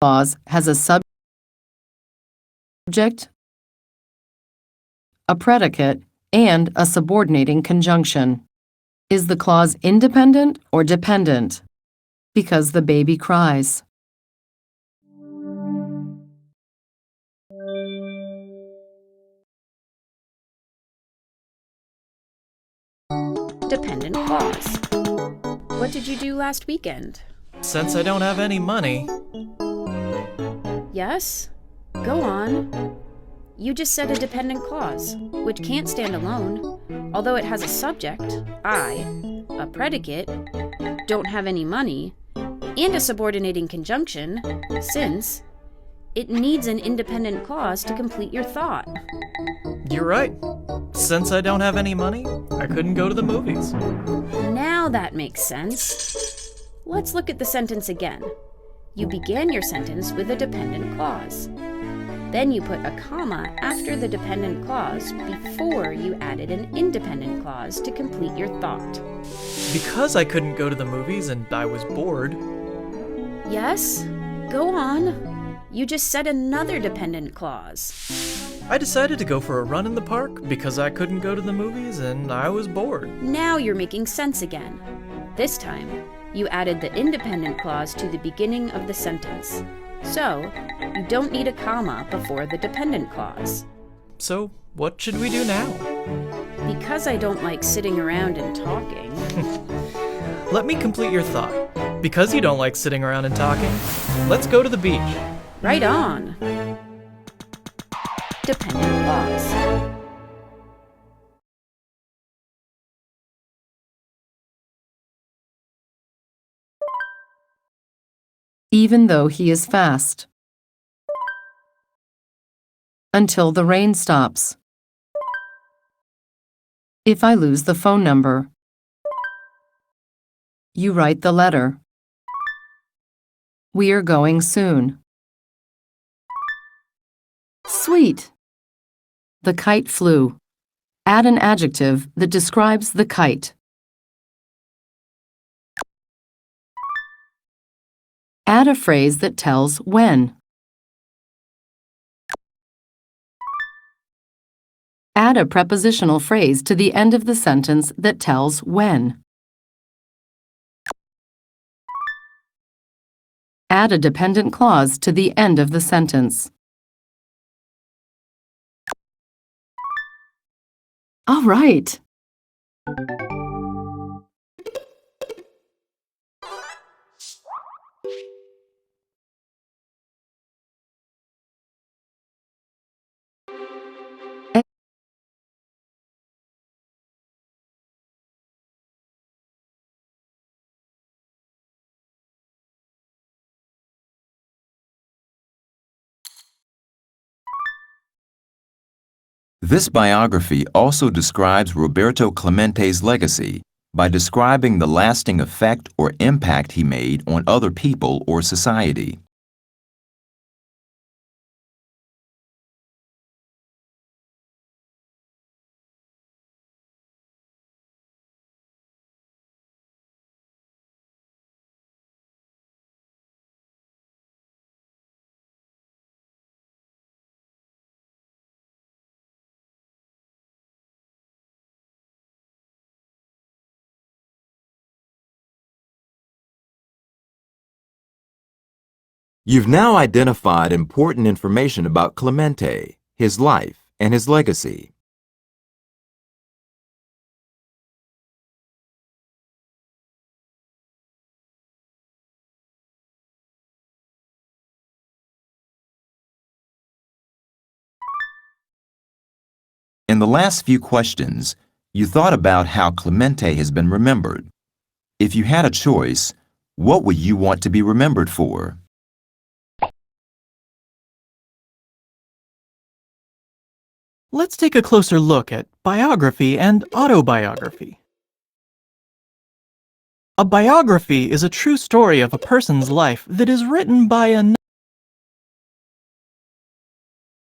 clause has a subject, a predicate, and a subordinating conjunction. Is the clause independent or dependent? Because the baby cries. Dependent clause. What did you do last weekend? Since I don't have any money. Yes? Go on. You just said a dependent clause, which can't stand alone, although it has a subject, I, a predicate, don't have any money, and a subordinating conjunction, since. It needs an independent clause to complete your thought. You're right. Since I don't have any money, I couldn't go to the movies. Now that makes sense. Let's look at the sentence again. You began your sentence with a dependent clause. Then you put a comma after the dependent clause before you added an independent clause to complete your thought. Because I couldn't go to the movies and I was bored. Yes? Go on. You just said another dependent clause. I decided to go for a run in the park because I couldn't go to the movies and I was bored. Now you're making sense again. This time, you added the independent clause to the beginning of the sentence. So, you don't need a comma before the dependent clause. So, what should we do now? Because I don't like sitting around and talking. Let me complete your thought. Because you don't like sitting around and talking, let's go to the beach. Right on. Dependent clause. Even though he is fast. Until the rain stops. If I lose the phone number. You write the letter. We are going soon. Sweet. The kite flew. Add an adjective that describes the kite. Add a phrase that tells when. Add a prepositional phrase to the end of the sentence that tells when. Add a dependent clause to the end of the sentence. All right. This biography also describes Roberto Clemente's legacy by describing the lasting effect or impact he made on other people or society. You've now identified important information about Clemente, his life, and his legacy. In the last few questions, you thought about how Clemente has been remembered. If you had a choice, what would you want to be remembered for? Let's take a closer look at biography and autobiography. A biography is a true story of a person's life that is written by another.